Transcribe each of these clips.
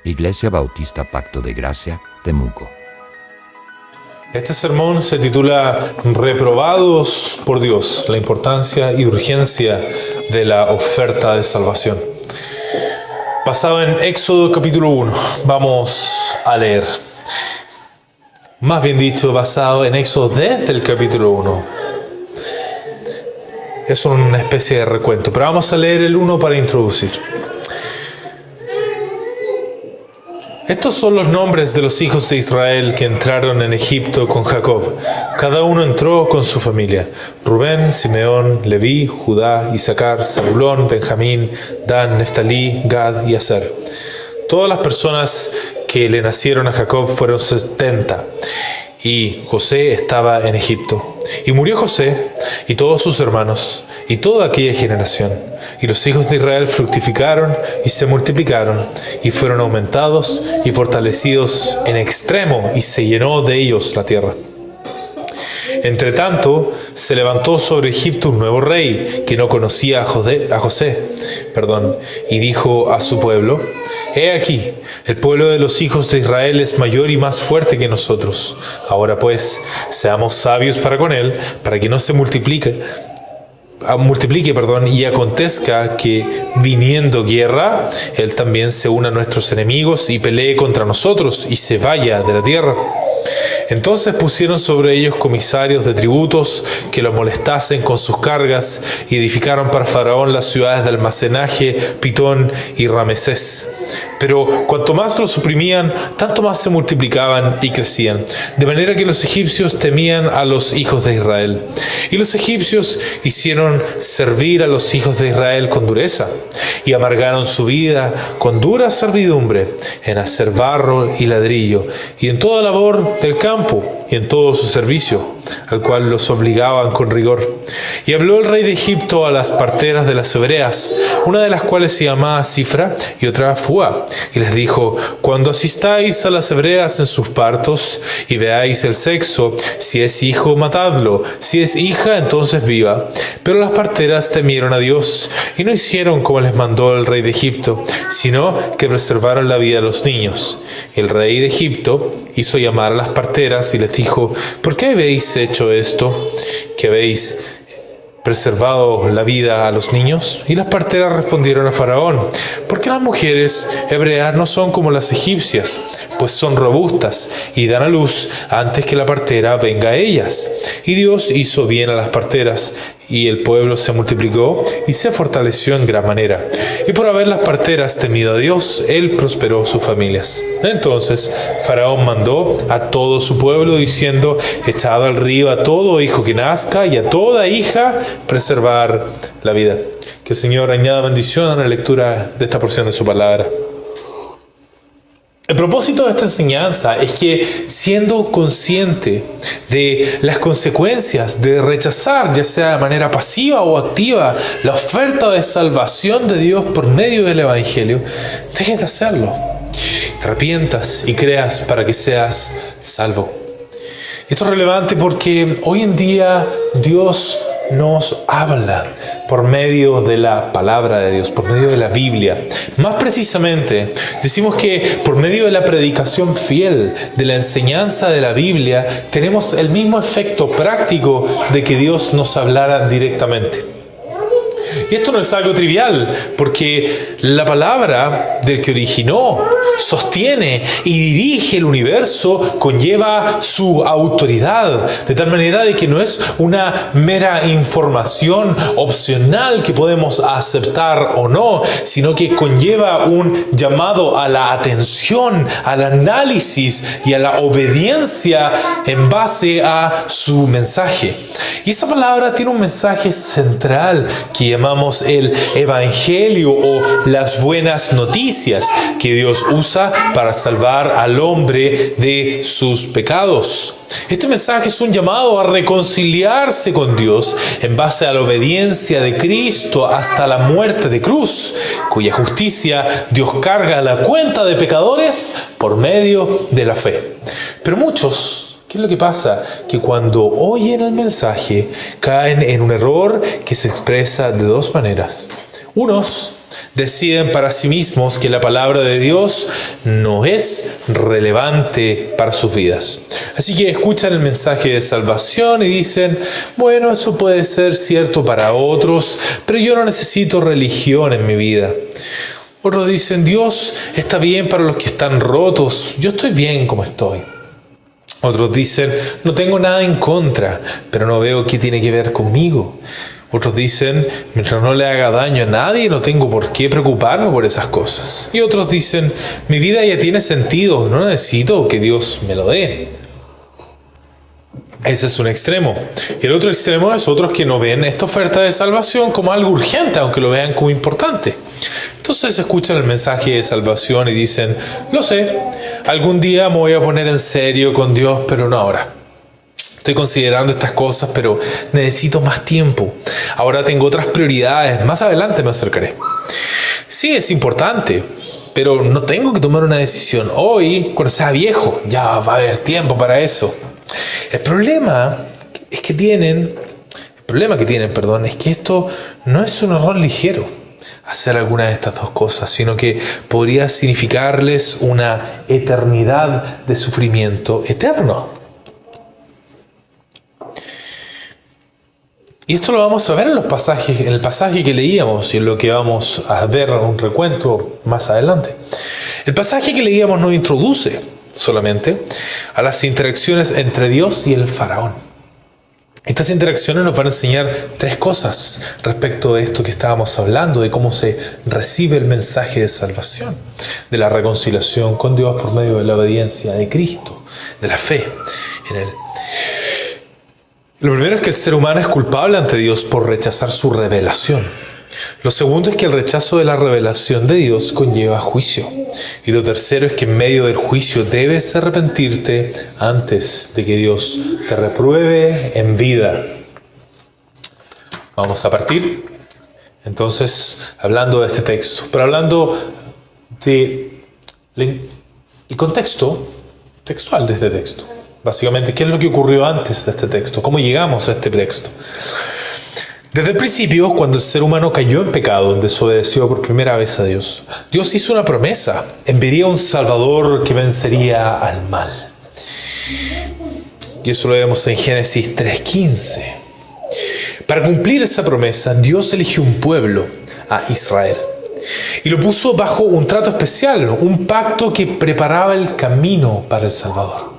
Iglesia Bautista Pacto de Gracia, Temuco. Este sermón se titula Reprobados por Dios, la importancia y urgencia de la oferta de salvación. Basado en Éxodo capítulo 1, vamos a leer. Más bien dicho, basado en Éxodo desde el capítulo 1. Es una especie de recuento, pero vamos a leer el 1 para introducir. Estos son los nombres de los hijos de Israel que entraron en Egipto con Jacob. Cada uno entró con su familia: Rubén, Simeón, Leví, Judá, Isaacar, Zabulón, Benjamín, Dan, Neftalí, Gad y Aser. Todas las personas que le nacieron a Jacob fueron 70, y José estaba en Egipto. Y murió José, y todos sus hermanos, y toda aquella generación. Y los hijos de Israel fructificaron y se multiplicaron, y fueron aumentados y fortalecidos en extremo, y se llenó de ellos la tierra. Entre tanto, se levantó sobre Egipto un nuevo rey, que no conocía a José, y dijo a su pueblo: He aquí, el pueblo de los hijos de Israel es mayor y más fuerte que nosotros. Ahora pues, seamos sabios para con él, para que no se multiplique, y acontezca que, viniendo guerra, él también se una a nuestros enemigos y pelee contra nosotros y se vaya de la tierra. Entonces pusieron sobre ellos comisarios de tributos que los molestasen con sus cargas, y edificaron para Faraón las ciudades de almacenaje, Pitón y Ramesés. Pero cuanto más los oprimían, tanto más se multiplicaban y crecían, de manera que los egipcios temían a los hijos de Israel. Y los egipcios hicieron servir a los hijos de Israel con dureza, y amargaron su vida con dura servidumbre, en hacer barro y ladrillo, y en toda labor del campo, y en todo su servicio, al cual los obligaban con rigor. Y habló el rey de Egipto a las parteras de las hebreas, una de las cuales se llamaba Cifra y otra Fua, y les dijo: Cuando asistáis a las hebreas en sus partos y veáis el sexo, si es hijo, matadlo; si es hija, entonces viva. Pero las parteras temieron a Dios y no hicieron como les mandó el rey de Egipto, sino que preservaron la vida de los niños. El rey de Egipto hizo llamar a las parteras y les dijo: ¿Por qué habéis hecho esto, que habéis preservado la vida a los niños? Y las parteras respondieron a Faraón: porque las mujeres hebreas no son como las egipcias, pues son robustas y dan a luz antes que la partera venga a ellas. Y Dios hizo bien a las parteras, y el pueblo se multiplicó y se fortaleció en gran manera. Y por haber las parteras temido a Dios, él prosperó sus familias. Entonces Faraón mandó a todo su pueblo, diciendo: Echad al río a todo hijo que nazca, y a toda hija preservar la vida. Que el Señor añada bendición a la lectura de esta porción de su palabra. El propósito de esta enseñanza es que, siendo consciente de las consecuencias de rechazar, ya sea de manera pasiva o activa, la oferta de salvación de Dios por medio del Evangelio, dejes de hacerlo. Te arrepientas y creas para que seas salvo. Esto es relevante porque hoy en día Dios nos habla por medio de la palabra de Dios, por medio de la Biblia. Más precisamente, decimos que por medio de la predicación fiel, de la enseñanza de la Biblia, tenemos el mismo efecto práctico de que Dios nos hablara directamente. Y esto no es algo trivial, porque la palabra del que originó, sostiene y dirige el universo conlleva su autoridad, de tal manera de que no es una mera información opcional que podemos aceptar o no, sino que conlleva un llamado a la atención, al análisis y a la obediencia en base a su mensaje. Y esa palabra tiene un mensaje central que llamamos el Evangelio o las buenas noticias que Dios usa para salvar al hombre de sus pecados. Este mensaje es un llamado a reconciliarse con Dios en base a la obediencia de Cristo hasta la muerte de cruz, cuya justicia Dios carga a la cuenta de pecadores por medio de la fe. Pero muchos, ¿qué es lo que pasa? Que cuando oyen el mensaje caen en un error que se expresa de dos maneras. Unos deciden para sí mismos que la palabra de Dios no es relevante para sus vidas. Así que escuchan el mensaje de salvación y dicen, bueno, eso puede ser cierto para otros, pero yo no necesito religión en mi vida. Otros dicen, Dios está bien para los que están rotos, yo estoy bien como estoy. Otros dicen, no tengo nada en contra, pero no veo qué tiene que ver conmigo. Otros dicen, mientras no le haga daño a nadie, no tengo por qué preocuparme por esas cosas. Y otros dicen, mi vida ya tiene sentido, no necesito que Dios me lo dé. Ese es un extremo. Y el otro extremo es otros que no ven esta oferta de salvación como algo urgente, aunque lo vean como importante. Entonces escuchan el mensaje de salvación y dicen, lo sé, algún día me voy a poner en serio con Dios, pero no ahora. Estoy considerando estas cosas, pero necesito más tiempo. Ahora tengo otras prioridades, más adelante me acercaré. Sí, es importante, pero no tengo que tomar una decisión hoy, cuando sea viejo. Ya va a haber tiempo para eso. El problema que tienen, es que esto no es un error ligero, hacer alguna de estas dos cosas, sino que podría significarles una eternidad de sufrimiento eterno. Y esto lo vamos a ver en el pasaje que leíamos y en lo que vamos a ver un recuento más adelante. El pasaje que leíamos nos introduce solamente a las interacciones entre Dios y el faraón. Estas interacciones nos van a enseñar tres cosas respecto de esto que estábamos hablando, de cómo se recibe el mensaje de salvación, de la reconciliación con Dios por medio de la obediencia de Cristo, de la fe en Él. Lo primero es que el ser humano es culpable ante Dios por rechazar su revelación. Lo segundo es que el rechazo de la revelación de Dios conlleva juicio. Y lo tercero es que en medio del juicio debes arrepentirte antes de que Dios te repruebe en vida. Vamos a partir entonces hablando de este texto, pero hablando de el contexto textual de este texto. Básicamente, ¿qué es lo que ocurrió antes de este texto? ¿Cómo llegamos a este texto? Desde el principio, cuando el ser humano cayó en pecado, desobedeció por primera vez a Dios, Dios hizo una promesa, enviaría un Salvador que vencería al mal. Y eso lo vemos en Génesis 3:15. Para cumplir esa promesa, Dios eligió un pueblo, a Israel, y lo puso bajo un trato especial, un pacto que preparaba el camino para el Salvador.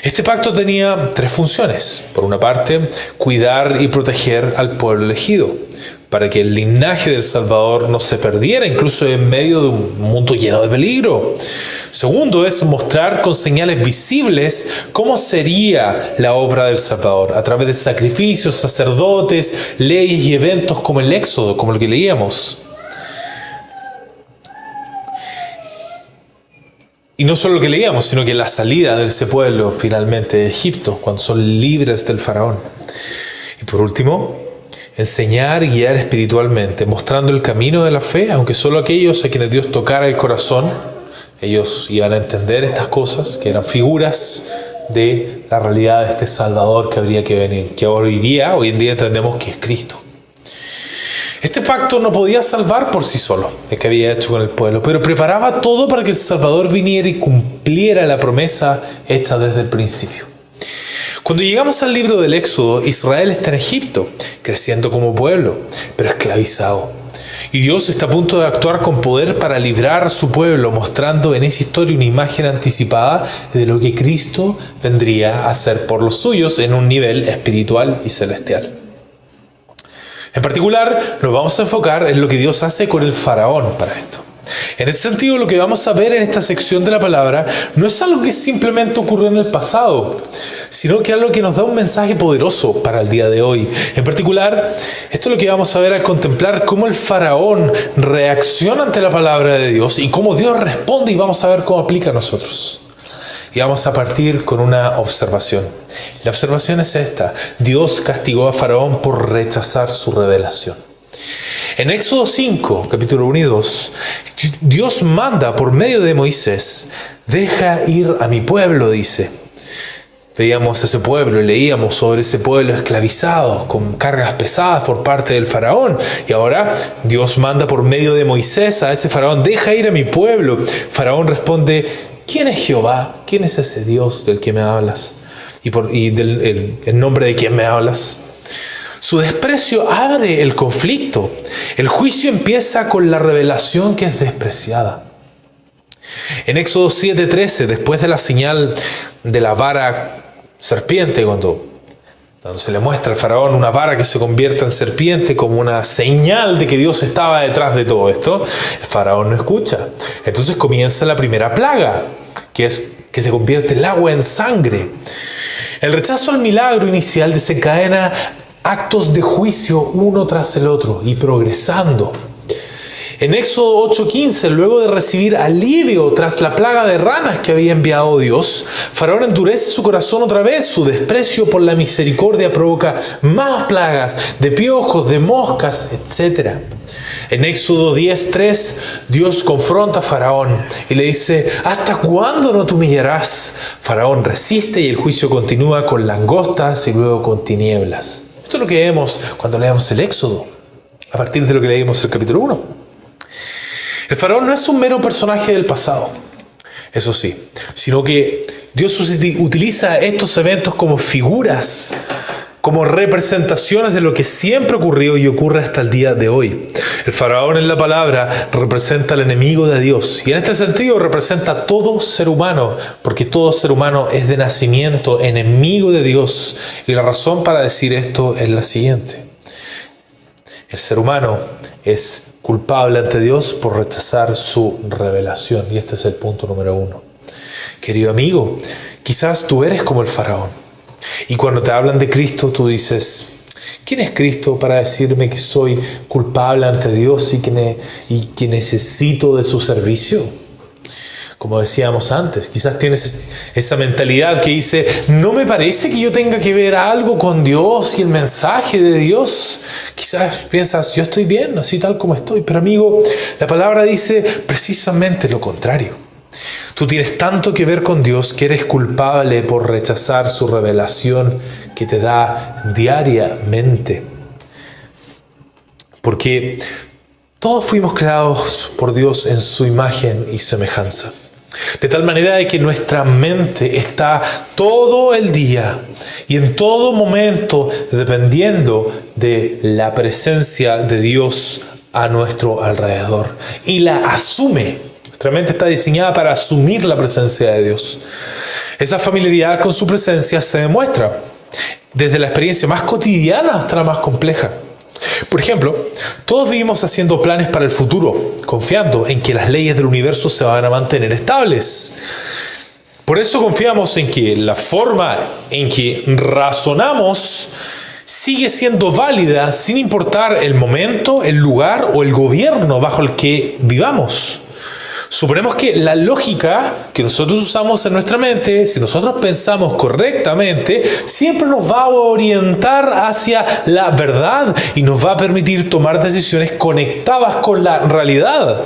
Este pacto tenía tres funciones. Por una parte, cuidar y proteger al pueblo elegido, para que el linaje del Salvador no se perdiera, incluso en medio de un mundo lleno de peligro. Segundo, es mostrar con señales visibles cómo sería la obra del Salvador, a través de sacrificios, sacerdotes, leyes y eventos como el Éxodo, como el que leíamos. Y no solo lo que leíamos, sino que la salida de ese pueblo finalmente de Egipto, cuando son libres del faraón. Y por último, enseñar y guiar espiritualmente, mostrando el camino de la fe, aunque solo aquellos a quienes Dios tocara el corazón, ellos iban a entender estas cosas, que eran figuras de la realidad de este Salvador que habría que venir, que hoy en día entendemos que es Cristo. Este pacto no podía salvar por sí solo, el que había hecho con el pueblo, pero preparaba todo para que el Salvador viniera y cumpliera la promesa hecha desde el principio. Cuando llegamos al libro del Éxodo, Israel está en Egipto, creciendo como pueblo, pero esclavizado. Y Dios está a punto de actuar con poder para librar a su pueblo, mostrando en esa historia una imagen anticipada de lo que Cristo vendría a hacer por los suyos en un nivel espiritual y celestial. En particular, nos vamos a enfocar en lo que Dios hace con el faraón para esto. En este sentido, lo que vamos a ver en esta sección de la palabra no es algo que simplemente ocurrió en el pasado, sino que algo que nos da un mensaje poderoso para el día de hoy. En particular, esto es lo que vamos a ver al contemplar cómo el faraón reacciona ante la palabra de Dios y cómo Dios responde, y vamos a ver cómo aplica a nosotros. Y vamos a partir con una observación. La observación es esta: Dios castigó a Faraón por rechazar su revelación. En Éxodo 5, capítulo 1 y 2, Dios manda por medio de Moisés: deja ir a mi pueblo, dice. Veíamos ese pueblo, leíamos sobre ese pueblo esclavizado, con cargas pesadas por parte del faraón. Y ahora Dios manda por medio de Moisés a ese faraón: deja ir a mi pueblo. Faraón responde: ¿quién es Jehová? ¿Quién es ese Dios del que me hablas? El nombre de quién me hablas. Su desprecio abre el conflicto. El juicio empieza con la revelación que es despreciada. En Éxodo 7:13, después de la señal de la vara serpiente, cuando se le muestra al faraón una vara que se convierte en serpiente como una señal de que Dios estaba detrás de todo esto, el faraón no escucha. Entonces comienza la primera plaga, que es que se convierte el agua en sangre. El rechazo al milagro inicial desencadena actos de juicio uno tras el otro y progresando. En Éxodo 8:15, luego de recibir alivio tras la plaga de ranas que había enviado Dios, Faraón endurece su corazón otra vez. Su desprecio por la misericordia provoca más plagas de piojos, de moscas, etc. En Éxodo 10:3, Dios confronta a Faraón y le dice: ¿hasta cuándo no te humillarás? Faraón resiste y el juicio continúa con langostas y luego con tinieblas. Esto es lo que vemos cuando leemos el Éxodo, a partir de lo que leímos en el capítulo 1. El faraón no es un mero personaje del pasado, eso sí, sino que Dios utiliza estos eventos como figuras, como representaciones de lo que siempre ocurrió y ocurre hasta el día de hoy. El faraón en la palabra representa al enemigo de Dios, y en este sentido representa a todo ser humano, porque todo ser humano es de nacimiento enemigo de Dios. Y la razón para decir esto es la siguiente: el ser humano es culpable ante Dios por rechazar su revelación. Y este es el punto número 1. Querido amigo, quizás tú eres como el faraón. Y cuando te hablan de Cristo, tú dices: ¿quién es Cristo para decirme que soy culpable ante Dios y que necesito de su servicio? Como decíamos antes, quizás tienes esa mentalidad que dice: no me parece que yo tenga que ver algo con Dios y el mensaje de Dios. Quizás piensas: yo estoy bien, así tal como estoy. Pero amigo, la palabra dice precisamente lo contrario. Tú tienes tanto que ver con Dios que eres culpable por rechazar su revelación que te da diariamente. Porque todos fuimos creados por Dios en su imagen y semejanza. De tal manera de que nuestra mente está todo el día y en todo momento dependiendo de la presencia de Dios a nuestro alrededor. Y la asume. Nuestra mente está diseñada para asumir la presencia de Dios. Esa familiaridad con su presencia se demuestra desde la experiencia más cotidiana hasta la más compleja. Por ejemplo, todos vivimos haciendo planes para el futuro, confiando en que las leyes del universo se van a mantener estables. Por eso confiamos en que la forma en que razonamos sigue siendo válida sin importar el momento, el lugar o el gobierno bajo el que vivamos. Suponemos que la lógica que nosotros usamos en nuestra mente, si nosotros pensamos correctamente, siempre nos va a orientar hacia la verdad y nos va a permitir tomar decisiones conectadas con la realidad.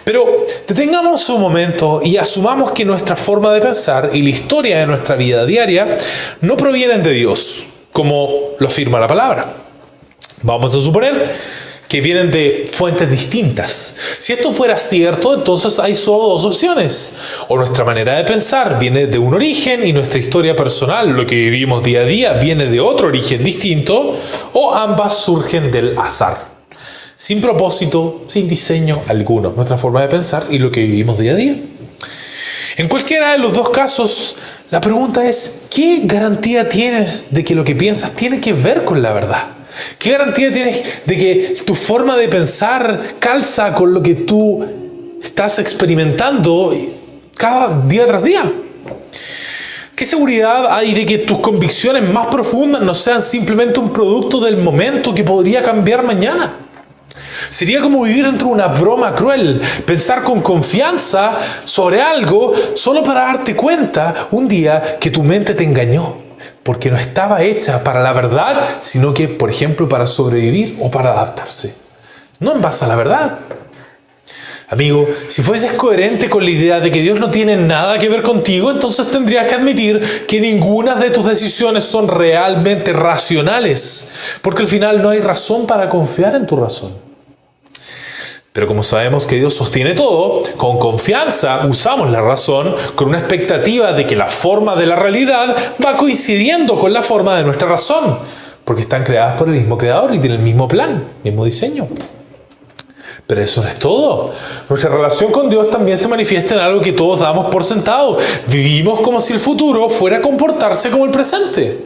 Pero detengamos un momento y asumamos que nuestra forma de pensar y la historia de nuestra vida diaria no provienen de Dios, como lo afirma la palabra. Vamos a suponer que vienen de fuentes distintas. Si esto fuera cierto, entonces hay solo dos opciones. O nuestra manera de pensar viene de un origen y nuestra historia personal, lo que vivimos día a día, viene de otro origen distinto, o ambas surgen del azar. Sin propósito, sin diseño alguno. Nuestra forma de pensar y lo que vivimos día a día. En cualquiera de los dos casos, la pregunta es: ¿qué garantía tienes de que lo que piensas tiene que ver con la verdad? ¿Qué garantía tienes de que tu forma de pensar calza con lo que tú estás experimentando cada día tras día? ¿Qué seguridad hay de que tus convicciones más profundas no sean simplemente un producto del momento que podría cambiar mañana? Sería como vivir dentro de una broma cruel, pensar con confianza sobre algo solo para darte cuenta un día que tu mente te engañó. Porque no estaba hecha para la verdad, sino que, por ejemplo, para sobrevivir o para adaptarse. No en base a la verdad. Amigo, si fueses coherente con la idea de que Dios no tiene nada que ver contigo, entonces tendrías que admitir que ninguna de tus decisiones son realmente racionales, porque al final no hay razón para confiar en tu razón. Pero como sabemos que Dios sostiene todo, con confianza usamos la razón con una expectativa de que la forma de la realidad va coincidiendo con la forma de nuestra razón, porque están creadas por el mismo creador y tienen el mismo plan, mismo diseño. Pero eso no es todo. Nuestra relación con Dios también se manifiesta en algo que todos damos por sentado. Vivimos como si el futuro fuera a comportarse como el presente.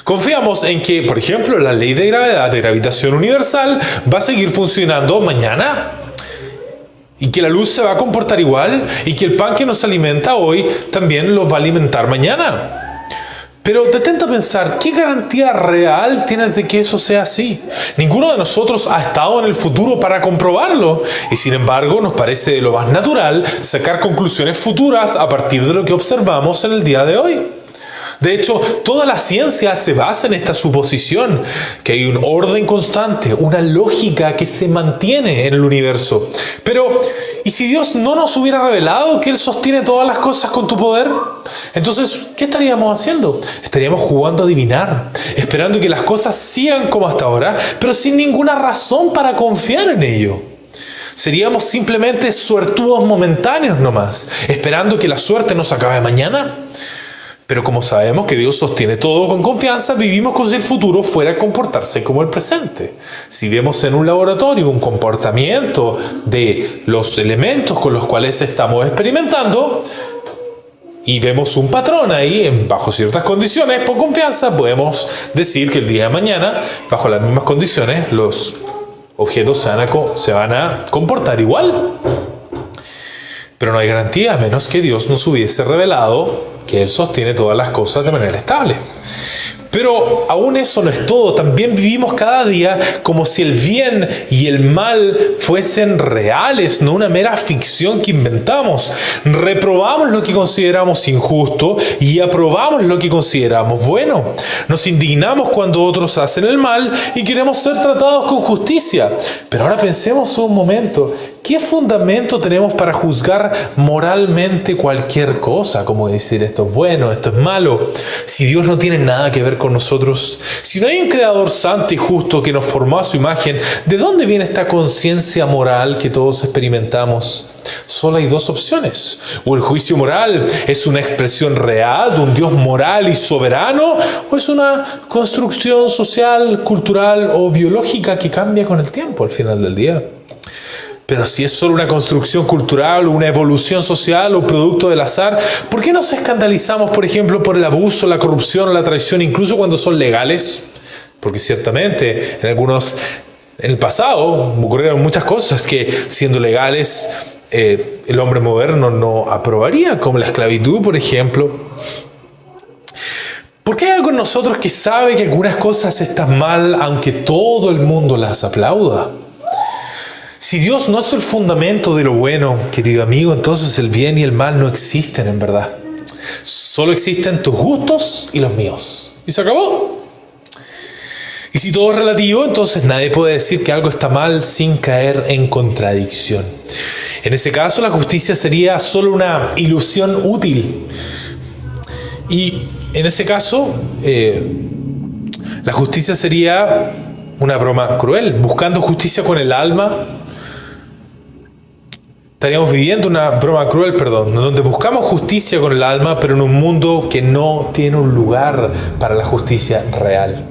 Confiamos en que, por ejemplo, la ley de gravedad, de gravitación universal, va a seguir funcionando mañana. Y que la luz se va a comportar igual. Y que el pan que nos alimenta hoy también los va a alimentar mañana. Pero detente a pensar, ¿qué garantía real tienes de que eso sea así? Ninguno de nosotros ha estado en el futuro para comprobarlo. Y sin embargo, nos parece de lo más natural sacar conclusiones futuras a partir de lo que observamos en el día de hoy. De hecho, toda la ciencia se basa en esta suposición, que hay un orden constante, una lógica que se mantiene en el universo. Pero, ¿y si Dios no nos hubiera revelado que Él sostiene todas las cosas con tu poder? Entonces, ¿qué estaríamos haciendo? Estaríamos jugando a adivinar, esperando que las cosas sigan como hasta ahora, pero sin ninguna razón para confiar en ello. Seríamos simplemente suertudos momentáneos nomás, esperando que la suerte nos acabe mañana. Pero como sabemos que Dios sostiene todo con confianza, vivimos como si el futuro fuera a comportarse como el presente. Si vemos en un laboratorio un comportamiento de los elementos con los cuales estamos experimentando y vemos un patrón ahí, bajo ciertas condiciones, por confianza, podemos decir que el día de mañana, bajo las mismas condiciones, los objetos se van a comportar igual. Pero no hay garantía, a menos que Dios nos hubiese revelado que Él sostiene todas las cosas de manera estable. Pero aún eso no es todo. También vivimos cada día como si el bien y el mal fuesen reales, no una mera ficción que inventamos. Reprobamos lo que consideramos injusto y aprobamos lo que consideramos bueno. Nos indignamos cuando otros hacen el mal y queremos ser tratados con justicia. Pero ahora pensemos un momento. ¿Qué fundamento tenemos para juzgar moralmente cualquier cosa? Como decir, esto es bueno, esto es malo. Si Dios no tiene nada que ver con nosotros, si no hay un creador santo y justo que nos formó a su imagen, ¿de dónde viene esta conciencia moral que todos experimentamos? Solo hay dos opciones. O el juicio moral es una expresión real de un Dios moral y soberano, o es una construcción social, cultural o biológica que cambia con el tiempo al final del día. Pero si es solo una construcción cultural, una evolución social o producto del azar, ¿por qué nos escandalizamos, por ejemplo, por el abuso, la corrupción o la traición, incluso cuando son legales? Porque ciertamente en el pasado ocurrieron muchas cosas que, siendo legales, el hombre moderno no aprobaría, como la esclavitud, por ejemplo. ¿Por qué hay algo en nosotros que sabe que algunas cosas están mal, aunque todo el mundo las aplauda? Si Dios no es el fundamento de lo bueno, querido amigo, entonces el bien y el mal no existen en verdad. Solo existen tus gustos y los míos. Y se acabó. Y si todo es relativo, entonces nadie puede decir que algo está mal sin caer en contradicción. En ese caso, la justicia sería solo una ilusión útil. Y en ese caso, la justicia sería una broma cruel. Buscando justicia con el alma, estaríamos viviendo una broma cruel, donde buscamos justicia con el alma, pero en un mundo que no tiene un lugar para la justicia real.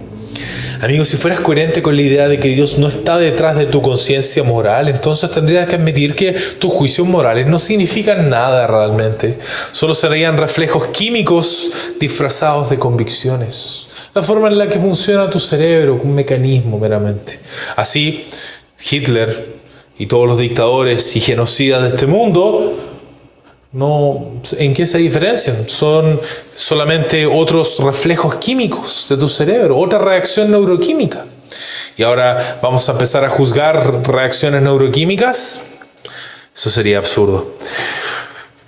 Amigo, si fueras coherente con la idea de que Dios no está detrás de tu conciencia moral, entonces tendrías que admitir que tus juicios morales no significan nada realmente. Solo serían reflejos químicos disfrazados de convicciones. La forma en la que funciona tu cerebro, un mecanismo meramente. Así, Hitler y todos los dictadores y genocidas de este mundo, ¿en qué se diferencian? Son solamente otros reflejos químicos de tu cerebro, otra reacción neuroquímica. Y ahora vamos a empezar a juzgar reacciones neuroquímicas. Eso sería absurdo.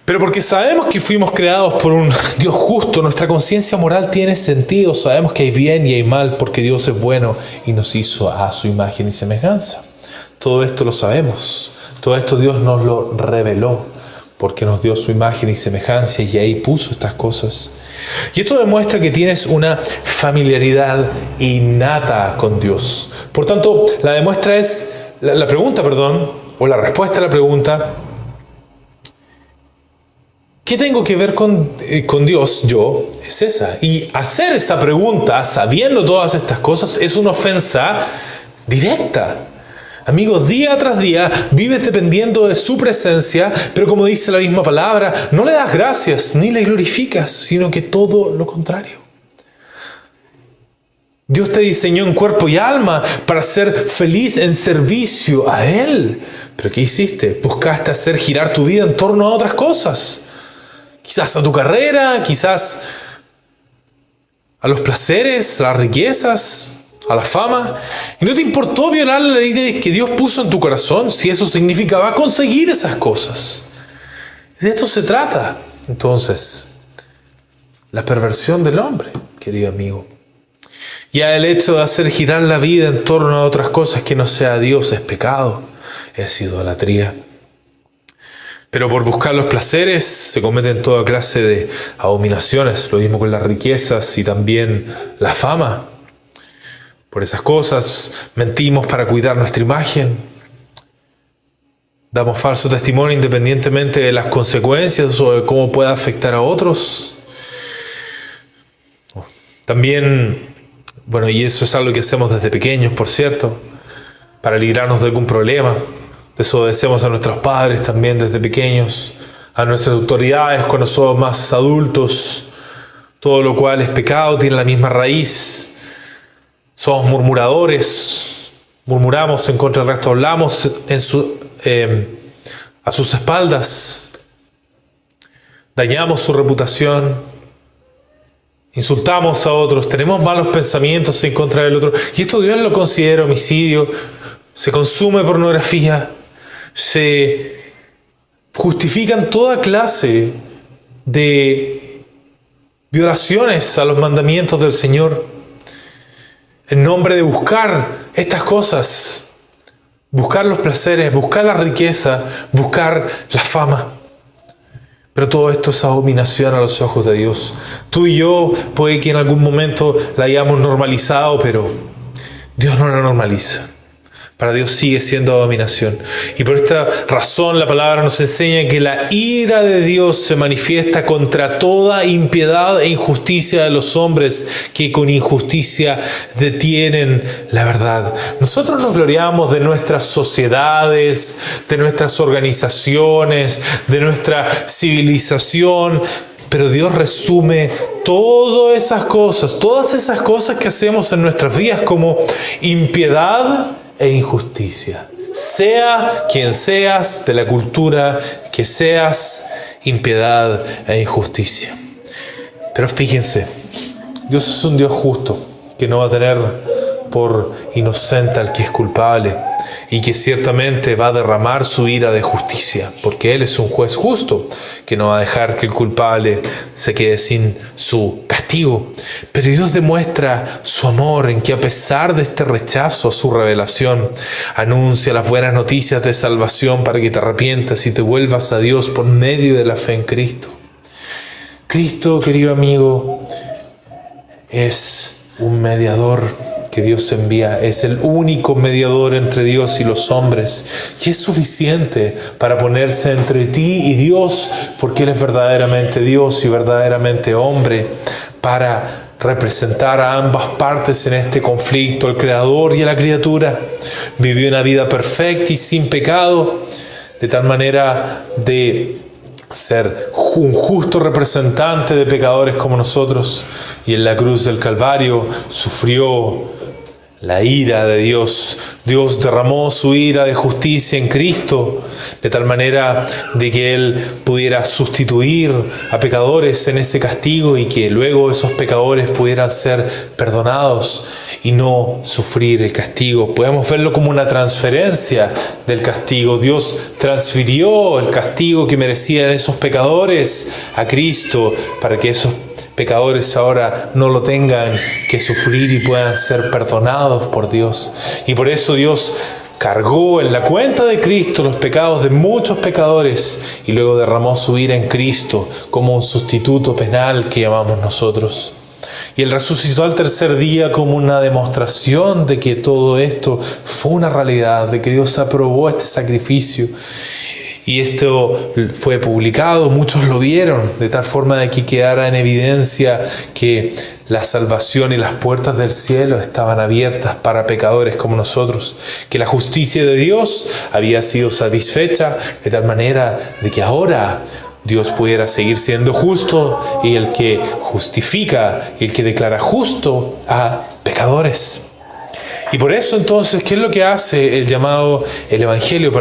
Pero porque sabemos que fuimos creados por un Dios justo, nuestra conciencia moral tiene sentido. Sabemos que hay bien y hay mal porque Dios es bueno y nos hizo a su imagen y semejanza. Todo esto lo sabemos. Todo esto Dios nos lo reveló, porque nos dio su imagen y semejanza y ahí puso estas cosas. Y esto demuestra que tienes una familiaridad innata con Dios. Por tanto, la respuesta a la pregunta, ¿qué tengo que ver con Dios yo? Es esa. Y hacer esa pregunta, sabiendo todas estas cosas, es una ofensa directa. Amigos, día tras día vives dependiendo de su presencia, pero como dice la misma palabra, no le das gracias ni le glorificas, sino que todo lo contrario. Dios te diseñó en cuerpo y alma para ser feliz en servicio a Él. ¿Pero qué hiciste? Buscaste hacer girar tu vida en torno a otras cosas. Quizás a tu carrera, quizás a los placeres, a las riquezas, a la fama. Y no te importó violar la ley que Dios puso en tu corazón, si eso significaba conseguir esas cosas. De esto se trata. Entonces, la perversión del hombre, querido amigo. Ya el hecho de hacer girar la vida en torno a otras cosas que no sea Dios es pecado, es idolatría. Pero por buscar los placeres se cometen toda clase de abominaciones, lo mismo con las riquezas y también la fama. Por esas cosas mentimos para cuidar nuestra imagen. Damos falso testimonio independientemente de las consecuencias o de cómo pueda afectar a otros. También, y eso es algo que hacemos desde pequeños, por cierto, para librarnos de algún problema. Desobedecemos a nuestros padres también desde pequeños, a nuestras autoridades cuando somos más adultos, todo lo cual es pecado, tiene la misma raíz. Somos murmuradores, murmuramos en contra del resto, hablamos a sus espaldas, dañamos su reputación, insultamos a otros, tenemos malos pensamientos en contra del otro. Y esto Dios lo considera homicidio, se consume pornografía, se justifican toda clase de violaciones a los mandamientos del Señor en nombre de buscar estas cosas, buscar los placeres, buscar la riqueza, buscar la fama. Pero todo esto es abominación a los ojos de Dios. Tú y yo puede que en algún momento la hayamos normalizado, pero Dios no la normaliza. Para Dios sigue siendo abominación. Y por esta razón la palabra nos enseña que la ira de Dios se manifiesta contra toda impiedad e injusticia de los hombres que con injusticia detienen la verdad. Nosotros nos gloriamos de nuestras sociedades, de nuestras organizaciones, de nuestra civilización, pero Dios resume todas esas cosas que hacemos en nuestras vidas como impiedad e injusticia. Sea quien seas, de la cultura que seas, impiedad e injusticia. Pero fíjense, Dios es un Dios justo, que no va a tener por inocente al que es culpable, y que ciertamente va a derramar su ira de justicia, porque Él es un juez justo, que no va a dejar que el culpable se quede sin su castigo. Pero Dios demuestra su amor en que a pesar de este rechazo a su revelación, anuncia las buenas noticias de salvación para que te arrepientas y te vuelvas a Dios por medio de la fe en Cristo. Cristo, querido amigo, es un mediador que Dios envía, es el único mediador entre Dios y los hombres, y es suficiente para ponerse entre ti y Dios, porque Él es verdaderamente Dios y verdaderamente hombre, para representar a ambas partes en este conflicto, el Creador y a la criatura. Vivió una vida perfecta y sin pecado, de tal manera de ser un justo representante de pecadores como nosotros, y en la cruz del Calvario sufrió la ira de Dios. Dios derramó su ira de justicia en Cristo, de tal manera de que Él pudiera sustituir a pecadores en ese castigo y que luego esos pecadores pudieran ser perdonados y no sufrir el castigo. Podemos verlo como una transferencia del castigo. Dios transfirió el castigo que merecían esos pecadores a Cristo para que esos pecadores ahora no lo tengan que sufrir y puedan ser perdonados por Dios. Y por eso Dios cargó en la cuenta de Cristo los pecados de muchos pecadores y luego derramó su ira en Cristo como un sustituto penal que llamamos nosotros. Y Él resucitó al tercer día como una demostración de que todo esto fue una realidad, de que Dios aprobó este sacrificio. Y esto fue publicado, muchos lo vieron, de tal forma de que quedara en evidencia que la salvación y las puertas del cielo estaban abiertas para pecadores como nosotros, que la justicia de Dios había sido satisfecha de tal manera de que ahora Dios pudiera seguir siendo justo y el que justifica y el que declara justo a pecadores. Y por eso entonces, ¿qué es lo que hace el Evangelio?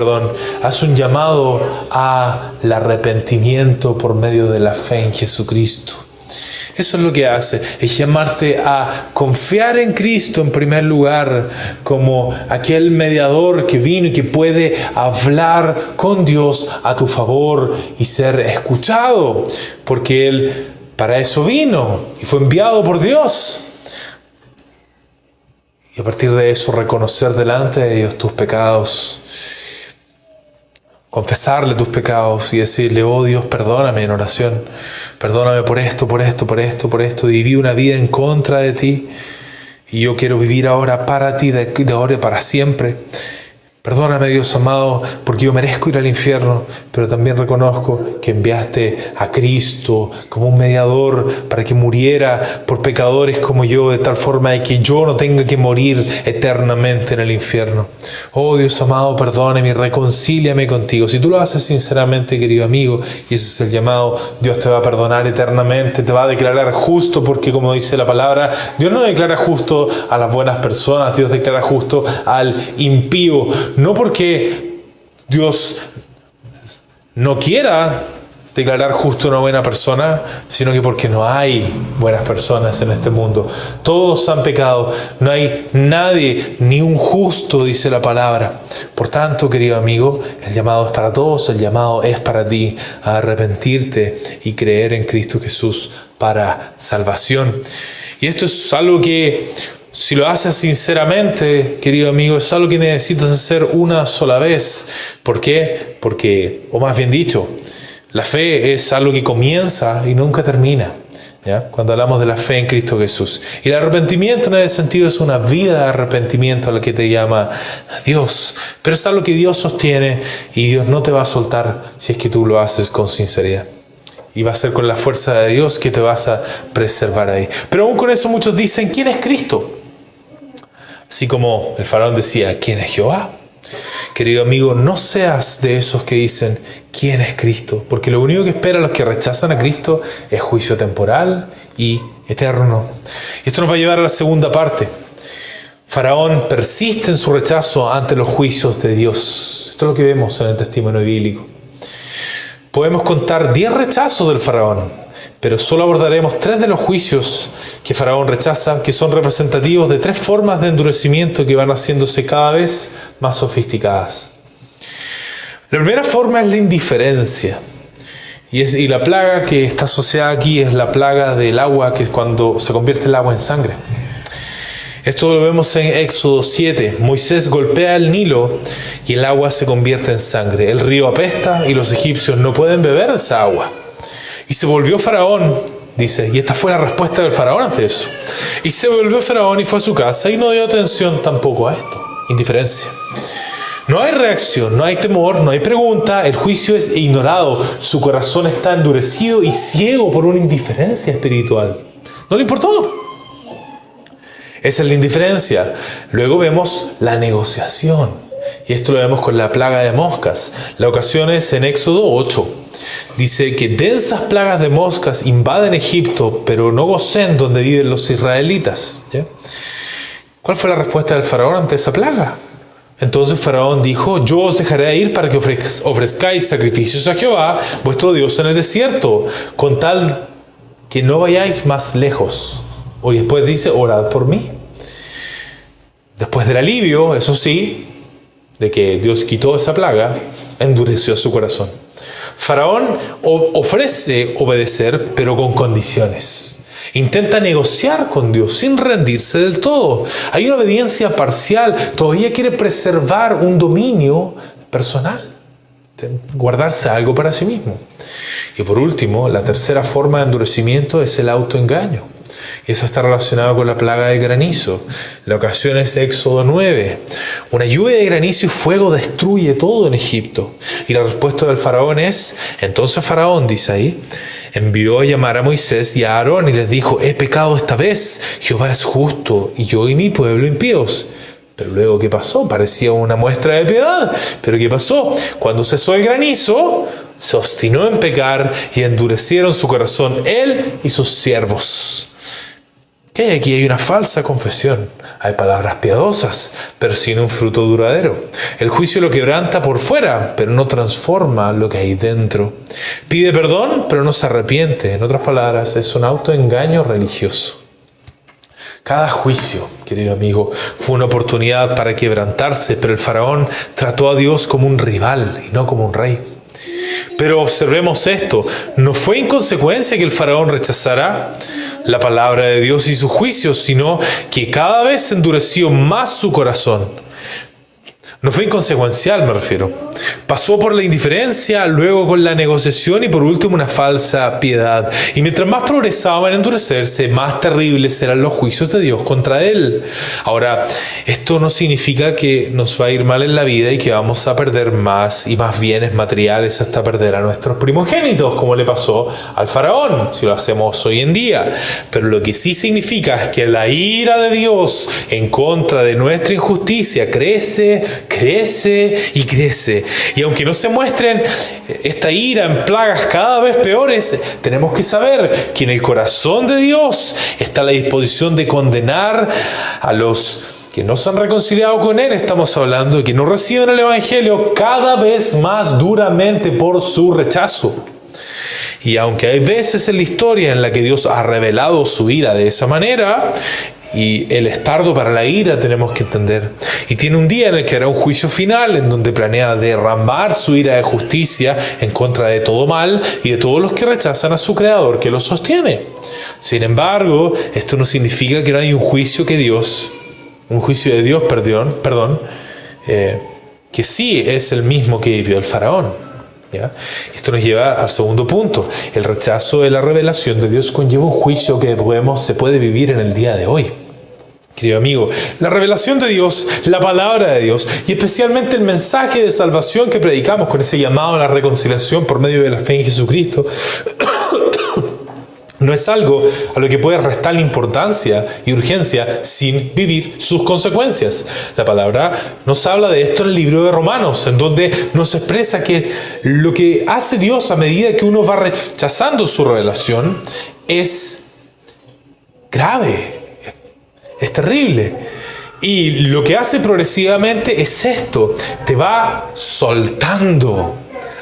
Hace un llamado al arrepentimiento por medio de la fe en Jesucristo. Eso es lo que hace, es llamarte a confiar en Cristo en primer lugar, como aquel mediador que vino y que puede hablar con Dios a tu favor y ser escuchado, porque Él para eso vino y fue enviado por Dios. Y a partir de eso reconocer delante de Dios tus pecados, confesarle tus pecados y decirle: oh Dios, perdóname en oración, perdóname por esto, y viví una vida en contra de ti y yo quiero vivir ahora para ti, de ahora y para siempre. Perdóname, Dios amado, porque yo merezco ir al infierno, pero también reconozco que enviaste a Cristo como un mediador para que muriera por pecadores como yo, de tal forma de que yo no tenga que morir eternamente en el infierno. Oh Dios amado, perdóname y reconcíliame contigo. Si tú lo haces sinceramente, querido amigo, y ese es el llamado, Dios te va a perdonar eternamente, te va a declarar justo, porque como dice la palabra, Dios no declara justo a las buenas personas, Dios declara justo al impío. No porque Dios no quiera declarar justo a una buena persona, sino que porque no hay buenas personas en este mundo. Todos han pecado, no hay nadie, ni un justo, dice la palabra. Por tanto, querido amigo, el llamado es para todos, el llamado es para ti, a arrepentirte y creer en Cristo Jesús para salvación. Y esto es algo que, si lo haces sinceramente, querido amigo, es algo que necesitas hacer una sola vez. ¿Por qué? Porque, o más bien dicho, la fe es algo que comienza y nunca termina, ¿ya? Cuando hablamos de la fe en Cristo Jesús. Y el arrepentimiento en ese sentido es una vida de arrepentimiento a la que te llama Dios. Pero es algo que Dios sostiene y Dios no te va a soltar si es que tú lo haces con sinceridad. Y va a ser con la fuerza de Dios que te vas a preservar ahí. Pero aún con eso muchos dicen: ¿quién es Cristo? Así como el faraón decía: ¿quién es Jehová? Querido amigo, no seas de esos que dicen: ¿quién es Cristo? Porque lo único que espera a los que rechazan a Cristo es juicio temporal y eterno. Y esto nos va a llevar a la segunda parte. Faraón persiste en su rechazo ante los juicios de Dios. Esto es lo que vemos en el testimonio bíblico. Podemos contar 10 rechazos del faraón, pero solo abordaremos 3 de los juicios que Faraón rechaza, que son representativos de 3 formas de endurecimiento que van haciéndose cada vez más sofisticadas. La primera forma es la indiferencia. Y la plaga que está asociada aquí es la plaga del agua, que es cuando se convierte el agua en sangre. Esto lo vemos en Éxodo 7. Moisés golpea el Nilo y el agua se convierte en sangre. El río apesta y los egipcios no pueden beber esa agua. Y se volvió Faraón, dice, y esta fue la respuesta del Faraón ante eso. Y se volvió Faraón y fue a su casa y no dio atención tampoco a esto. Indiferencia. No hay reacción, no hay temor, no hay pregunta, el juicio es ignorado. Su corazón está endurecido y ciego por una indiferencia espiritual. No le importó. Esa es la indiferencia. Luego vemos la negociación. Y esto lo vemos con la plaga de moscas. La ocasión es en Éxodo 8. Dice que densas plagas de moscas invaden Egipto, pero no Gosén, donde viven los israelitas. ¿Ya? ¿Cuál fue la respuesta del faraón ante esa plaga? Entonces Faraón dijo: yo os dejaré ir para que ofrezcáis sacrificios a Jehová, vuestro Dios, en el desierto, con tal que no vayáis más lejos. Y después dice: orad por mí. Después del alivio, eso sí, de que Dios quitó esa plaga, endureció su corazón. Faraón ofrece obedecer, pero con condiciones. Intenta negociar con Dios sin rendirse del todo. Hay una obediencia parcial. Todavía quiere preservar un dominio personal, guardarse algo para sí mismo. Y por último, la tercera forma de endurecimiento es el autoengaño. Y eso está relacionado con la plaga de granizo. La ocasión es Éxodo 9. Una lluvia de granizo y fuego destruye todo en Egipto. Y la respuesta del faraón es, entonces Faraón, dice ahí, envió a llamar a Moisés y a Aarón y les dijo, he pecado esta vez, Jehová es justo y yo y mi pueblo impíos. Pero luego, ¿qué pasó? Parecía una muestra de piedad. Pero ¿qué pasó? Cuando cesó el granizo, se obstinó en pecar y endurecieron su corazón él y sus siervos. ¿Qué hay aquí? Hay una falsa confesión. Hay palabras piadosas, pero sin un fruto duradero. El juicio lo quebranta por fuera, pero no transforma lo que hay dentro. Pide perdón, pero no se arrepiente. En otras palabras, es un autoengaño religioso. Cada juicio, querido amigo, fue una oportunidad para quebrantarse, pero el faraón trató a Dios como un rival y no como un rey. Pero observemos esto, no fue inconsecuencia que el faraón rechazara la palabra de Dios y sus juicios, sino que cada vez endureció más su corazón. No fue inconsecuencial, me refiero. Pasó por la indiferencia, luego con la negociación y por último una falsa piedad. Y mientras más progresaba en endurecerse, más terribles eran los juicios de Dios contra él. Ahora, esto no significa que nos va a ir mal en la vida y que vamos a perder más y más bienes materiales hasta perder a nuestros primogénitos, como le pasó al faraón, si lo hacemos hoy en día. Pero lo que sí significa es que la ira de Dios en contra de nuestra injusticia crece y crece. Y aunque no se muestren esta ira en plagas cada vez peores, tenemos que saber que en el corazón de Dios está la disposición de condenar a los que no se han reconciliado con Él. Estamos hablando de que no reciben el Evangelio cada vez más duramente por su rechazo. Y aunque hay veces en la historia en la que Dios ha revelado su ira de esa manera, y el estardo para la ira tenemos que entender. Y tiene un día en el que hará un juicio final en donde planea derramar su ira de justicia en contra de todo mal y de todos los que rechazan a su Creador que lo sostiene. Sin embargo, esto no significa que no hay un juicio de Dios, que sí es el mismo que vivió el faraón. ¿Ya? Esto nos lleva al segundo punto. El rechazo de la revelación de Dios conlleva un juicio que se puede vivir en el día de hoy. Querido amigo, la revelación de Dios, la palabra de Dios y especialmente el mensaje de salvación que predicamos con ese llamado a la reconciliación por medio de la fe en Jesucristo no es algo a lo que puede restar importancia y urgencia sin vivir sus consecuencias. La palabra nos habla de esto en el libro de Romanos, en donde nos expresa que lo que hace Dios a medida que uno va rechazando su revelación es grave, es terrible. Y lo que hace progresivamente es esto, te va soltando,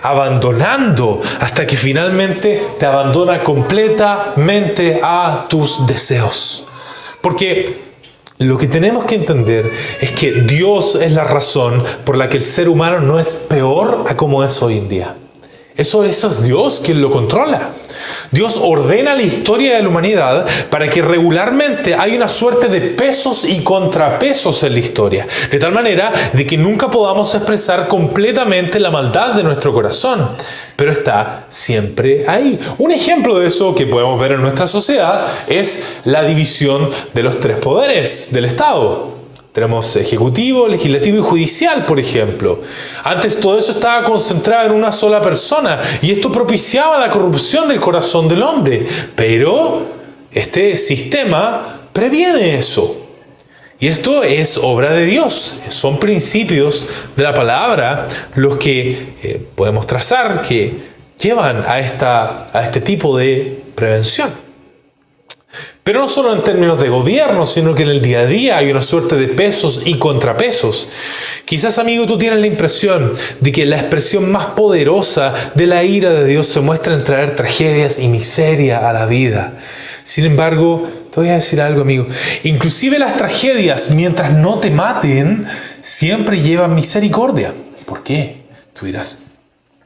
abandonando, hasta que finalmente te abandona completamente a tus deseos. Porque lo que tenemos que entender es que Dios es la razón por la que el ser humano no es peor a como es hoy en día. Eso es Dios quien lo controla. Dios ordena la historia de la humanidad para que regularmente hay una suerte de pesos y contrapesos en la historia, de tal manera de que nunca podamos expresar completamente la maldad de nuestro corazón, pero está siempre ahí. Un ejemplo de eso que podemos ver en nuestra sociedad es la división de los tres poderes del Estado. Tenemos ejecutivo, legislativo y judicial, por ejemplo. Antes todo eso estaba concentrado en una sola persona y esto propiciaba la corrupción del corazón del hombre. Pero este sistema previene eso. Y esto es obra de Dios. Son principios de la palabra los que podemos trazar que llevan a este tipo de prevención. Pero no solo en términos de gobierno, sino que en el día a día hay una suerte de pesos y contrapesos. Quizás, amigo, tú tienes la impresión de que la expresión más poderosa de la ira de Dios se muestra en traer tragedias y miseria a la vida. Sin embargo, te voy a decir algo, amigo. Inclusive las tragedias, mientras no te maten, siempre llevan misericordia. ¿Por qué? Tú dirás,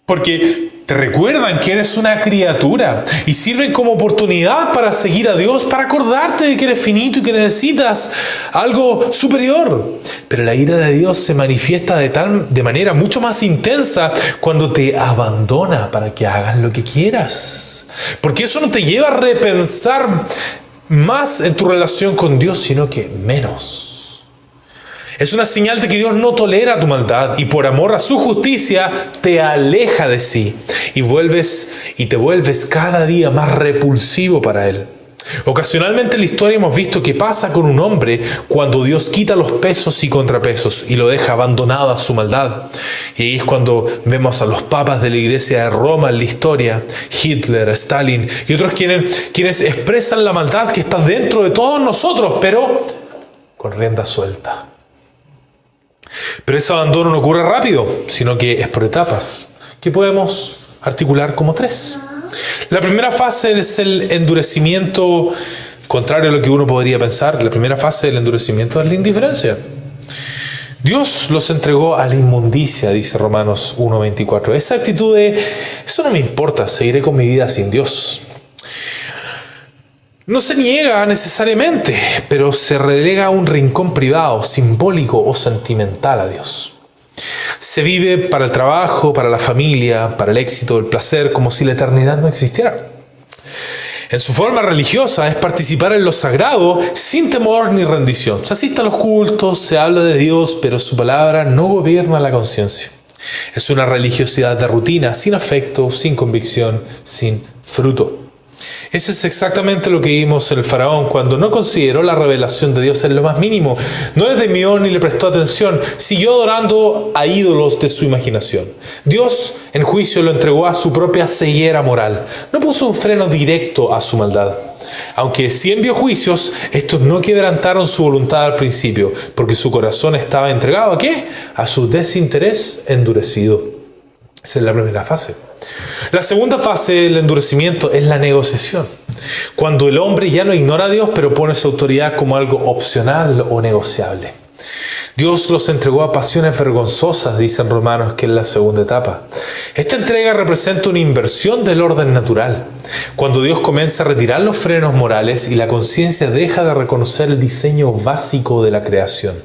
porque Te recuerdan que eres una criatura y sirven como oportunidad para seguir a Dios, para acordarte de que eres finito y que necesitas algo superior. Pero la ira de Dios se manifiesta de manera mucho más intensa cuando te abandona para que hagas lo que quieras. Porque eso no te lleva a repensar más en tu relación con Dios, sino que menos. Es una señal de que Dios no tolera tu maldad y por amor a su justicia te aleja de sí y te vuelves cada día más repulsivo para Él. Ocasionalmente en la historia hemos visto qué pasa con un hombre cuando Dios quita los pesos y contrapesos y lo deja abandonado a su maldad. Y ahí es cuando vemos a los papas de la Iglesia de Roma en la historia, Hitler, Stalin y otros quienes expresan la maldad que está dentro de todos nosotros, pero con rienda suelta. Pero ese abandono no ocurre rápido, sino que es por etapas, que podemos articular como 3. La primera fase es el endurecimiento, contrario a lo que uno podría pensar. La primera fase del endurecimiento es la indiferencia. Dios los entregó a la inmundicia, dice Romanos 1:24. Esa actitud de, eso no me importa, seguiré con mi vida sin Dios. No se niega necesariamente, pero se relega a un rincón privado, simbólico o sentimental a Dios. Se vive para el trabajo, para la familia, para el éxito, el placer, como si la eternidad no existiera. En su forma religiosa es participar en lo sagrado sin temor ni rendición. Se asiste a los cultos, se habla de Dios, pero su palabra no gobierna la conciencia. Es una religiosidad de rutina, sin afecto, sin convicción, sin fruto. Eso es exactamente lo que vimos en el faraón cuando no consideró la revelación de Dios en lo más mínimo. No le temió ni le prestó atención. Siguió adorando a ídolos de su imaginación. Dios en juicio lo entregó a su propia ceguera moral. No puso un freno directo a su maldad. Aunque sí envió juicios, estos no quebrantaron su voluntad al principio, porque su corazón estaba entregado ¿a qué? A su desinterés endurecido. Esa es la primera fase. La segunda fase del endurecimiento es la negociación. Cuando el hombre ya no ignora a Dios, pero pone su autoridad como algo opcional o negociable. Dios los entregó a pasiones vergonzosas, dicen Romanos, que es la segunda etapa. Esta entrega representa una inversión del orden natural. Cuando Dios comienza a retirar los frenos morales y la conciencia deja de reconocer el diseño básico de la creación.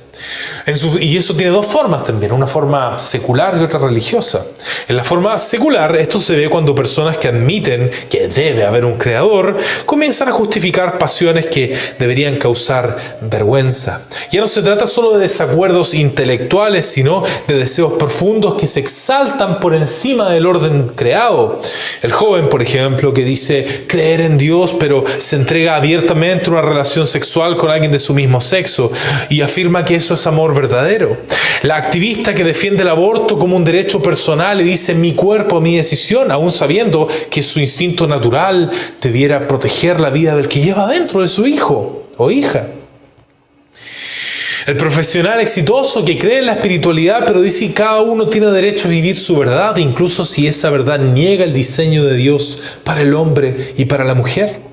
Y eso tiene 2 formas también, una forma secular y otra religiosa. En la forma secular, esto se ve cuando personas que admiten que debe haber un creador comienzan a justificar pasiones que deberían causar vergüenza. Ya no se trata solo de desacuerdos intelectuales, sino de deseos profundos que se exaltan por encima del orden creado. El joven, por ejemplo, que dice creer en Dios, pero se entrega abiertamente a una relación sexual con alguien de su mismo sexo y afirma que eso es amor verdadero. La activista que defiende el aborto como un derecho personal y dice mi cuerpo, mi decisión, aún sabiendo que su instinto natural debiera proteger la vida del que lleva dentro de su hijo o hija. El profesional exitoso que cree en la espiritualidad pero dice que cada uno tiene derecho a vivir su verdad, incluso si esa verdad niega el diseño de Dios para el hombre y para la mujer.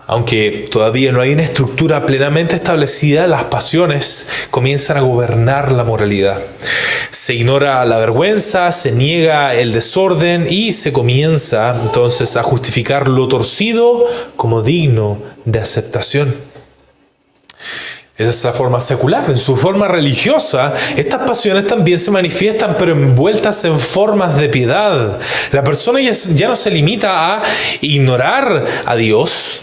Aunque todavía no hay una estructura plenamente establecida, las pasiones comienzan a gobernar la moralidad. Se ignora la vergüenza, se niega el desorden y se comienza entonces a justificar lo torcido como digno de aceptación. Esa es la forma secular. En su forma religiosa, estas pasiones también se manifiestan, pero envueltas en formas de piedad. La persona ya no se limita a ignorar a Dios.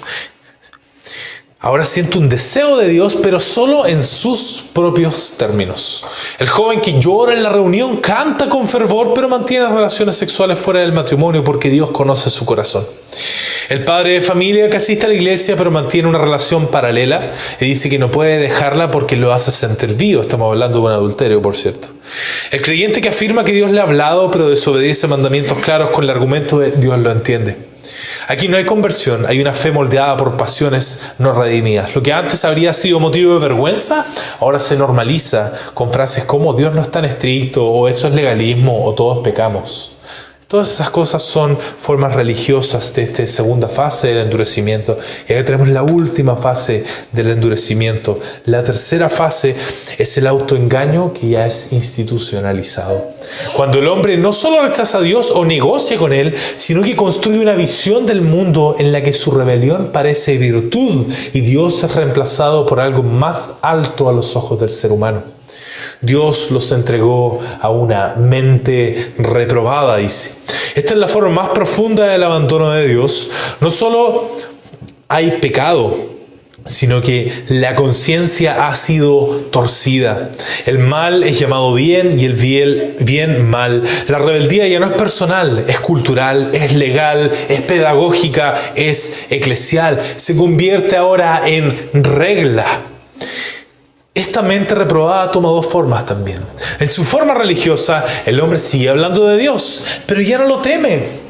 Ahora siente un deseo de Dios, pero solo en sus propios términos. El joven que llora en la reunión canta con fervor, pero mantiene relaciones sexuales fuera del matrimonio porque Dios conoce su corazón. El padre de familia que asiste a la iglesia, pero mantiene una relación paralela y dice que no puede dejarla porque lo hace sentir vivo. Estamos hablando de un adulterio, por cierto. El creyente que afirma que Dios le ha hablado, pero desobedece mandamientos claros con el argumento de Dios lo entiende. Aquí no hay conversión, hay una fe moldeada por pasiones no redimidas. Lo que antes habría sido motivo de vergüenza, ahora se normaliza con frases como Dios no es tan estricto, o eso es legalismo, o todos pecamos. Todas esas cosas son formas religiosas de esta segunda fase del endurecimiento. Y acá tenemos la última fase del endurecimiento. La tercera fase es el autoengaño, que ya es institucionalizado. Cuando el hombre no solo rechaza a Dios o negocia con Él, sino que construye una visión del mundo en la que su rebelión parece virtud y Dios es reemplazado por algo más alto a los ojos del ser humano. Dios los entregó a una mente reprobada, dice. Esta es la forma más profunda del abandono de Dios. No solo hay pecado, sino que la conciencia ha sido torcida. El mal es llamado bien y el bien mal. La rebeldía ya no es personal, es cultural, es legal, es pedagógica, es eclesial. Se convierte ahora en regla. Esta mente reprobada toma dos formas también. En su forma religiosa, el hombre sigue hablando de Dios, pero ya no lo teme.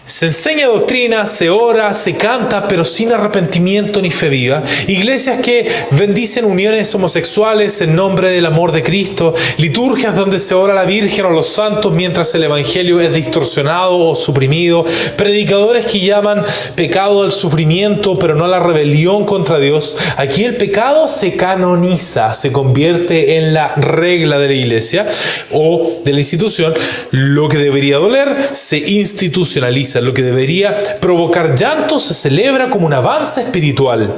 Se enseña doctrina, se ora, se canta, pero sin arrepentimiento ni fe viva. Iglesias que bendicen uniones homosexuales en nombre del amor de Cristo. Liturgias donde se ora a la Virgen o a los santos mientras el Evangelio es distorsionado o suprimido. Predicadores que llaman pecado al sufrimiento, pero no a la rebelión contra Dios. Aquí el pecado se canoniza, se convierte en la regla de la iglesia o de la institución. Lo que debería doler se institucionaliza. Lo que debería provocar llanto se celebra como un avance espiritual.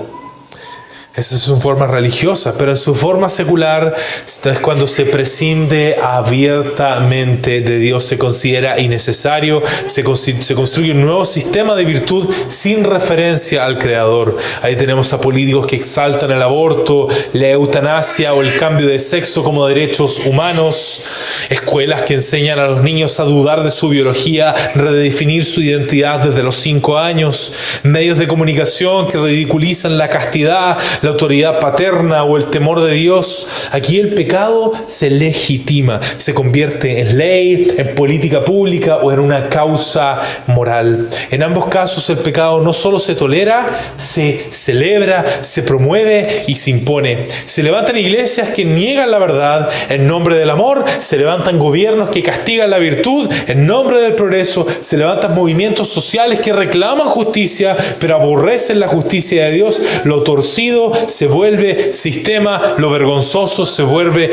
Esa es su forma religiosa, pero en su forma secular es cuando se prescinde abiertamente de Dios, se considera innecesario, se construye un nuevo sistema de virtud sin referencia al Creador. Ahí tenemos a políticos que exaltan el aborto, la eutanasia o el cambio de sexo como derechos humanos, escuelas que enseñan a los niños a dudar de su biología, redefinir su identidad desde los 5 años, medios de comunicación que ridiculizan la castidad, la autoridad paterna o el temor de Dios. Aquí el pecado se legitima, se convierte en ley, en política pública o en una causa moral. En ambos casos el pecado no solo se tolera, se celebra, se promueve y se impone. Se levantan iglesias que niegan la verdad en nombre del amor, se levantan gobiernos que castigan la virtud en nombre del progreso, se levantan movimientos sociales que reclaman justicia pero aborrecen la justicia de Dios. Lo torcido se vuelve sistema, lo vergonzoso se vuelve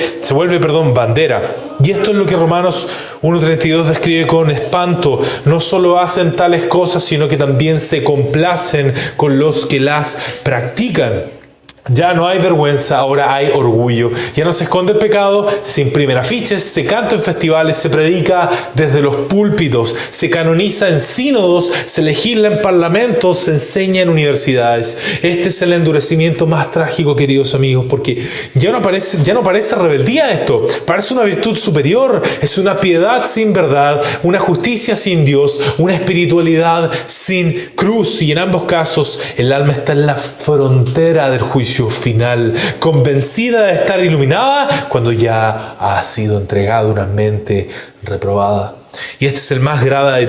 bandera. Y esto es lo que Romanos 1:32 describe con espanto. No solo hacen tales cosas, sino que también se complacen con los que las practican. Ya no hay vergüenza, ahora hay orgullo. Ya no se esconde el pecado, se imprimen afiches, se canta en festivales, se predica desde los púlpitos, se canoniza en sínodos, se legisla en parlamentos, se enseña en universidades. Este es el endurecimiento más trágico, queridos amigos, porque ya no parece rebeldía esto, parece una virtud superior, es una piedad sin verdad, una justicia sin Dios, una espiritualidad sin cruz. Y en ambos casos el alma está en la frontera del juicio final, convencida de estar iluminada cuando ya ha sido entregada una mente reprobada. Y este es el más grave de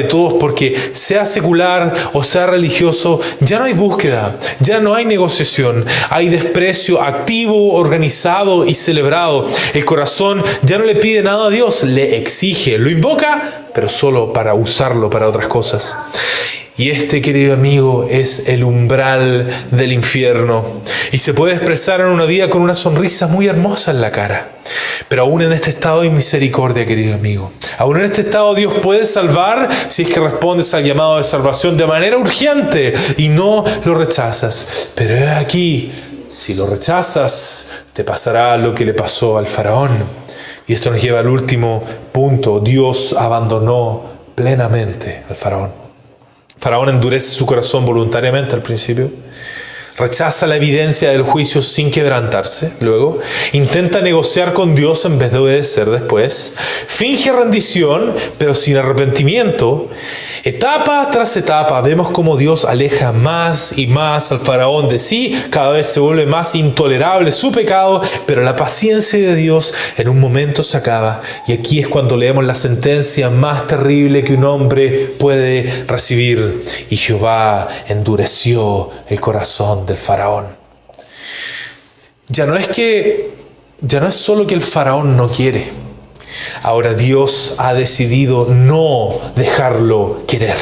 todos, porque sea secular o sea religioso, ya no hay búsqueda, ya no hay negociación, hay desprecio activo, organizado y celebrado. El corazón ya no le pide nada a Dios, le exige, lo invoca, pero solo para usarlo para otras cosas. Y este, querido amigo, es el umbral del infierno. Y se puede expresar en una vida con una sonrisa muy hermosa en la cara. Pero aún en este estado hay misericordia, querido amigo. Aún en este estado Dios puede salvar si es que respondes al llamado de salvación de manera urgente y no lo rechazas. Pero he aquí, si lo rechazas, te pasará lo que le pasó al faraón. Y esto nos lleva al último punto. Dios abandonó plenamente al faraón. Faraón endurece su corazón voluntariamente al principio, rechaza la evidencia del juicio sin quebrantarse, luego intenta negociar con Dios en vez de obedecer después, finge rendición pero sin arrepentimiento. Etapa tras etapa vemos cómo Dios aleja más y más al faraón de sí, cada vez se vuelve más intolerable su pecado, pero la paciencia de Dios en un momento se acaba. Y aquí es cuando leemos la sentencia más terrible que un hombre puede recibir. Y Jehová endureció el corazón del faraón. Ya no es solo que el faraón no quiere. Ahora Dios ha decidido no dejarlo querer.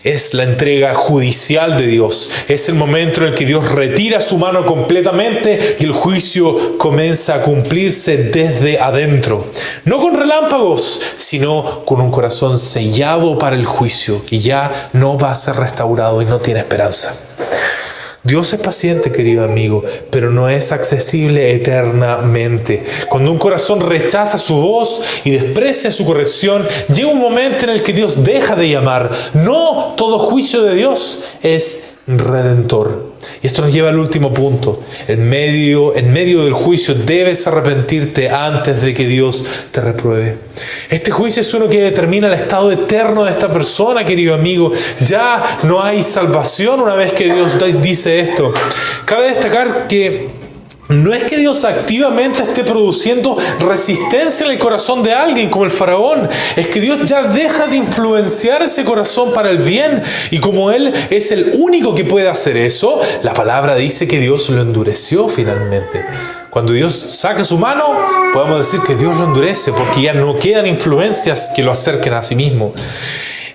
Es la entrega judicial de Dios. Es el momento en el que Dios retira su mano completamente y el juicio comienza a cumplirse desde adentro. No con relámpagos, sino con un corazón sellado para el juicio, que ya no va a ser restaurado y no tiene esperanza. Dios es paciente, querido amigo, pero no es accesible eternamente. Cuando un corazón rechaza su voz y desprecia su corrección, llega un momento en el que Dios deja de llamar. No todo juicio de Dios es redentor. Y esto nos lleva al último punto. En medio del juicio debes arrepentirte antes de que Dios te repruebe. Este juicio es uno que determina el estado eterno de esta persona, querido amigo. Ya no hay salvación una vez que Dios dice esto. Cabe destacar que no es que Dios activamente esté produciendo resistencia en el corazón de alguien como el faraón. Es que Dios ya deja de influenciar ese corazón para el bien. Y como Él es el único que puede hacer eso, la palabra dice que Dios lo endureció finalmente. Cuando Dios saca su mano, podemos decir que Dios lo endurece porque ya no quedan influencias que lo acerquen a sí mismo.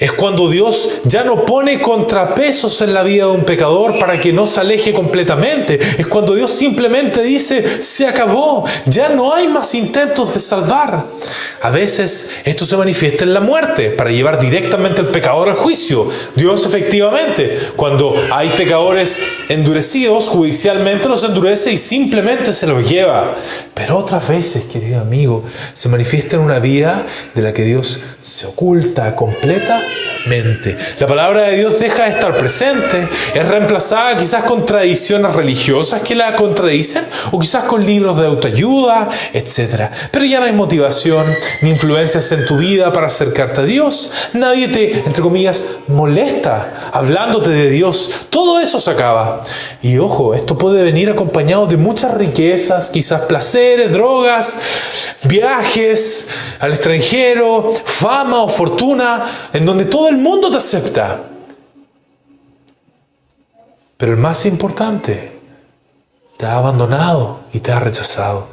Es cuando Dios ya no pone contrapesos en la vida de un pecador para que no se aleje completamente. Es cuando Dios simplemente dice, se acabó, ya no hay más intentos de salvar. A veces esto se manifiesta en la muerte para llevar directamente al pecador al juicio. Dios efectivamente, cuando hay pecadores endurecidos, judicialmente los endurece y simplemente se los lleva. Pero otras veces, querido amigo, se manifiesta en una vida de la que Dios se oculta completamente. La palabra de Dios deja de estar presente, es reemplazada quizás con tradiciones religiosas que la contradicen o quizás con libros de autoayuda, etc. Pero ya no hay motivación ni influencias en tu vida para acercarte a Dios. Nadie te, entre comillas, molesta hablándote de Dios. Todo eso se acaba. Y ojo, esto puede venir acompañado de muchas riquezas, quizás placeres, drogas, viajes al extranjero, fama o fortuna, en donde todo el mundo te acepta. Pero el más importante, te ha abandonado y te ha rechazado.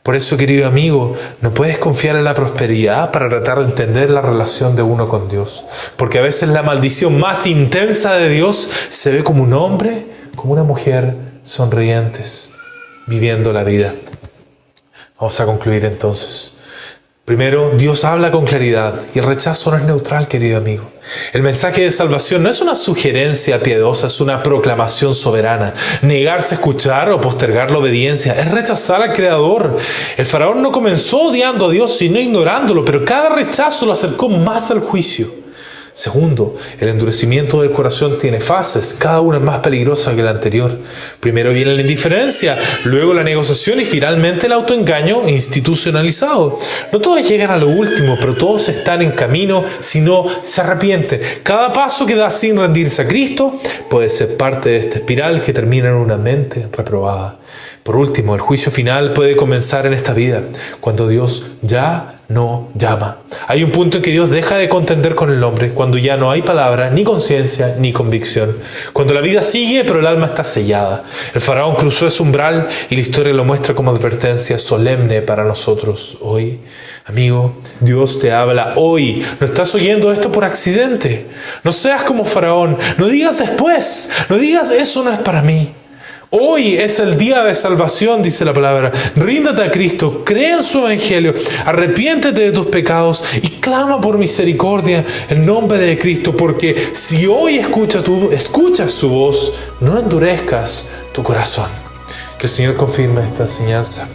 Por eso, querido amigo, no puedes confiar en la prosperidad para tratar de entender la relación de uno con Dios. Porque a veces la maldición más intensa de Dios se ve como un hombre, como una mujer sonrientes, viviendo la vida. Vamos a concluir entonces. Primero, Dios habla con claridad y el rechazo no es neutral, querido amigo. El mensaje de salvación no es una sugerencia piadosa, es una proclamación soberana. Negarse a escuchar o postergar la obediencia es rechazar al Creador. El faraón no comenzó odiando a Dios, sino ignorándolo, pero cada rechazo lo acercó más al juicio. Segundo, el endurecimiento del corazón tiene fases, cada una es más peligrosa que la anterior. Primero viene la indiferencia, luego la negociación y finalmente el autoengaño institucionalizado. No todos llegan a lo último, pero todos están en camino si no se arrepienten. Cada paso que da sin rendirse a Cristo puede ser parte de esta espiral que termina en una mente reprobada. Por último, el juicio final puede comenzar en esta vida, cuando Dios ya no llama. Hay un punto en que Dios deja de contender con el hombre, cuando ya no hay palabra, ni conciencia, ni convicción. Cuando la vida sigue, pero el alma está sellada. El faraón cruzó ese umbral y la historia lo muestra como advertencia solemne para nosotros hoy. Amigo, Dios te habla hoy. No estás oyendo esto por accidente. No seas como faraón. No digas después. No digas eso no es para mí. Hoy es el día de salvación, dice la palabra. Ríndate a Cristo, cree en su evangelio, arrepiéntete de tus pecados y clama por misericordia en nombre de Cristo, porque si hoy escuchas su voz, no endurezcas tu corazón. Que el Señor confirme esta enseñanza.